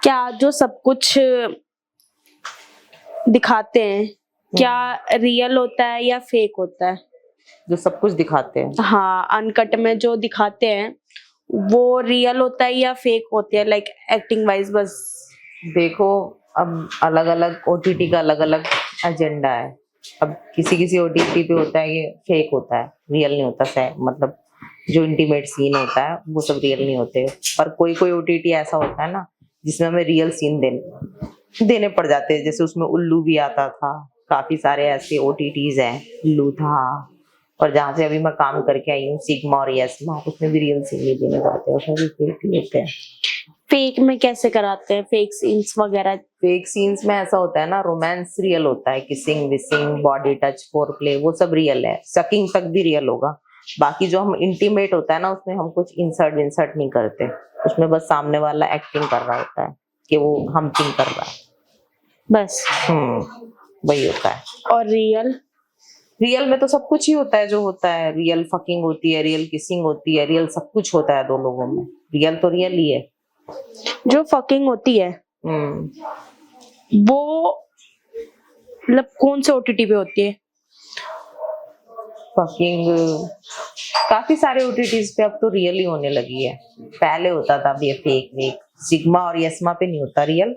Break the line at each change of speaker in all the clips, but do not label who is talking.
क्या जो सब कुछ दिखाते हैं क्या रियल होता है या फेक होता है?
जो सब कुछ दिखाते हैं,
हाँ, अनकट में जो दिखाते हैं वो रियल होता है या फेक होते हैं, लाइक एक्टिंग वाइज बस?
देखो अब अलग अलग ओटीटी का अलग अलग एजेंडा है। अब किसी किसी ओटीटी पे होता है ये फेक होता है, रियल नहीं होता है, मतलब जो इंटीमेट सीन होता है वो सब रियल नहीं होते। पर कोई कोई ओटीटी ऐसा होता है ना जिसमें हमें रियल सीन देने पड़ जाते हैं। जैसे उसमें उल्लू भी आता था, काफी सारे ऐसे ओटीटीज हैं, उल्लू था, और जहाँ से अभी मैं काम करके आई हूँ सिग्मा और यसमा, उसमें भी रियल सीन नहीं देने पड़ते, उसमें भी फेक लेते हैं।
फेक में कैसे कराते हैं फेक सीन्स वगैरह?
फेक सीन्स में ऐसा होता है ना, रोमांस रियल होता है, किसिंग विसिंग बॉडी टच फोर प्ले वो सब रियल है, सकिंग तक भी रियल होगा। बाकी जो हम इंटीमेट होता है ना उसमें हम कुछ इंसर्ट विंसर्ट नहीं करते, उसमें बस सामने वाला एक्टिंग कर रहा होता है कि वो हम्पिंग कर रहा है,
बस
वही होता है।
और रियल
में तो सब कुछ ही होता है, जो होता है रियल फकिंग होती है, रियल किसिंग होती है, रियल सब कुछ होता है दो लोगों में, रियल तो रियल ही है।
जो फकिंग होती है वो मतलब कौन से ओटीटी पे होती है?
फकिंग काफी सारे ओटीटीज पे अब तो रियल ही होने लगी है, पहले होता था अब ये फेक वेक। सिग्मा और यसमा पे नहीं होता रियल,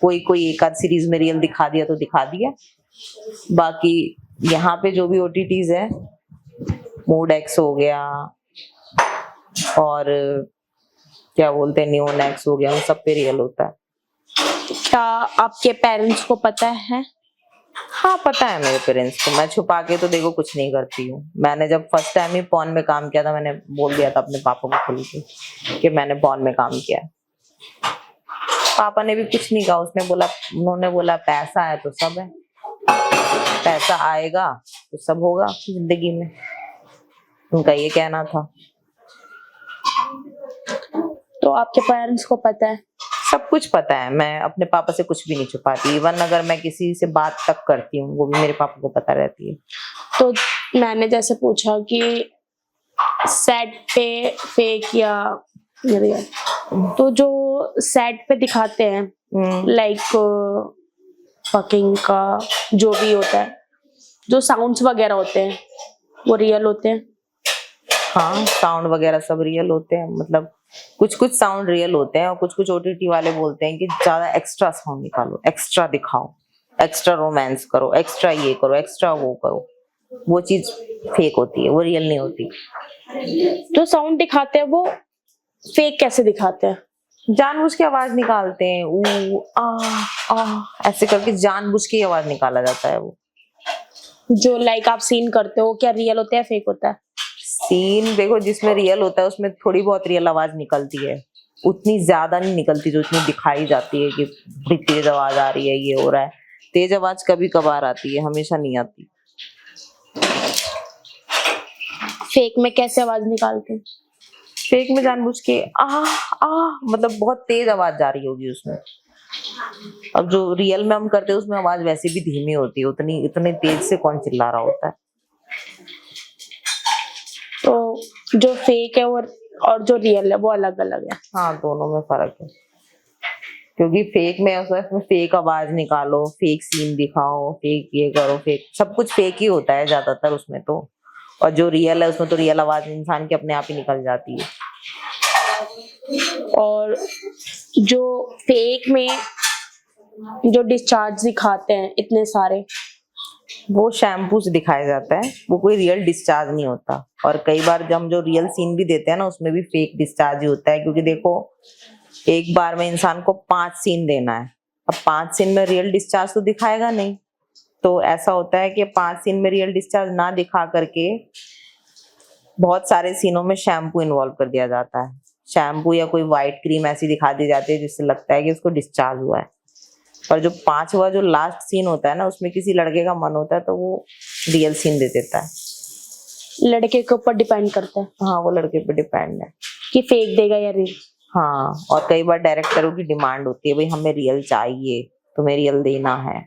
कोई कोई एक आध सीरीज में रियल दिखा दिया तो दिखा दिया। बाकी यहाँ पे जो भी ओटीटीज है, मूड एक्स हो गया और क्या बोलते हैं नियोनेक्स हो गया, उन सब पे रियल होता है।
क्या आपके पेरेंट्स को पता है?
हाँ पता है मेरे पेरेंट्स को, मैं छुपा के तो देखो कुछ नहीं करती हूँ। मैंने जब फर्स्ट टाइम ही पॉर्न में काम किया था, मैंने बोल दिया था अपने पापा को खुल के कि मैंने पॉर्न में काम किया है। पापा ने भी कुछ नहीं कहा, उन्होंने बोला पैसा है तो सब है, पैसा आएगा तो सब होगा जिंदगी में, उनका ये कहना था।
तो आपके पेरेंट्स को पता है?
सब कुछ पता है, मैं अपने पापा से कुछ भी नहीं छुपाती, इवन अगर मैं किसी से बात तक करती हूँ वो भी मेरे पापा को पता रहती है।
तो मैंने जैसे पूछा कि सेट पे फेक या रियल, तो जो सेट पे दिखाते हैं लाइक फकिंग का जो भी होता है, जो साउंड्स वगैरह होते हैं वो रियल होते हैं?
हाँ साउंड वगैरह सब रियल होते हैं, मतलब कुछ कुछ साउंड रियल होते हैं और कुछ कुछ ओटीटी वाले बोलते हैं कि ज्यादा एक्स्ट्रा साउंड निकालो, एक्स्ट्रा दिखाओ, एक्स्ट्रा रोमांस करो, एक्स्ट्रा ये करो, एक्स्ट्रा वो करो, वो चीज फेक होती है, वो रियल नहीं होती।
जो साउंड दिखाते हैं वो फेक कैसे दिखाते हैं?
जानबूझ के आवाज निकालते हैं, ऊ आ ऐसे करके जानबूझ के आवाज निकाला जाता है। वो
जो लाइक आप सीन करते हो क्या रियल होता है फेक होता है?
सीन देखो जिसमें रियल होता है उसमें थोड़ी बहुत रियल आवाज निकलती है, उतनी ज्यादा नहीं निकलती जो उतनी दिखाई जाती है कि बड़ी तेज आवाज आ रही है, ये हो रहा है। तेज आवाज कभी कभार आती है, हमेशा नहीं आती।
फेक में कैसे आवाज निकालते हैं?
फेक में जानबूझ के मतलब बहुत तेज आवाज जा रही होगी उसमें। अब जो रियल में हम करते हैं उसमें आवाज वैसे भी धीमी होती है, इतनी तेज से कौन चिल्ला रहा होता है।
तो जो फेक है वो और जो रियल है वो अलग अलग है?
हाँ दोनों में फर्क है, क्योंकि फेक में उसमें फेक आवाज निकालो, फेक सीन दिखाओ, फेक ये करो, फेक सब कुछ फेक ही होता है ज्यादातर उसमें तो। और जो रियल है उसमें तो रियल आवाज इंसान की अपने आप ही निकल जाती है।
और जो फेक में जो डिस्चार्ज दिखाते हैं इतने सारे,
वो शैम्पू से दिखाया जाता है, वो कोई रियल डिस्चार्ज नहीं होता। और कई बार जब हम जो रियल सीन भी देते हैं ना उसमें भी फेक डिस्चार्ज ही होता है, क्योंकि देखो एक बार में इंसान को 5 सीन देना है, अब 5 सीन में रियल डिस्चार्ज तो दिखाएगा नहीं, तो ऐसा होता है कि 5 सीन में रियल डिस्चार्ज ना दिखा करके बहुत सारे सीनों में शैम्पू इन्वॉल्व कर दिया जाता है। शैम्पू या कोई व्हाइट क्रीम ऐसी दिखा दी जाती है जिससे लगता है कि उसको डिस्चार्ज हुआ है। पर जो 5वां जो लास्ट सीन होता है ना उसमें किसी लड़के का मन होता है तो वो रियल सीन दे देता है।
लड़के के ऊपर डिपेंड करता है?
हाँ वो लड़के पे डिपेंड है
कि फेक देगा या रियल।
हाँ और कई बार डायरेक्टरों की डिमांड होती है, भाई हमें रियल चाहिए, तुम्हें रियल देना है।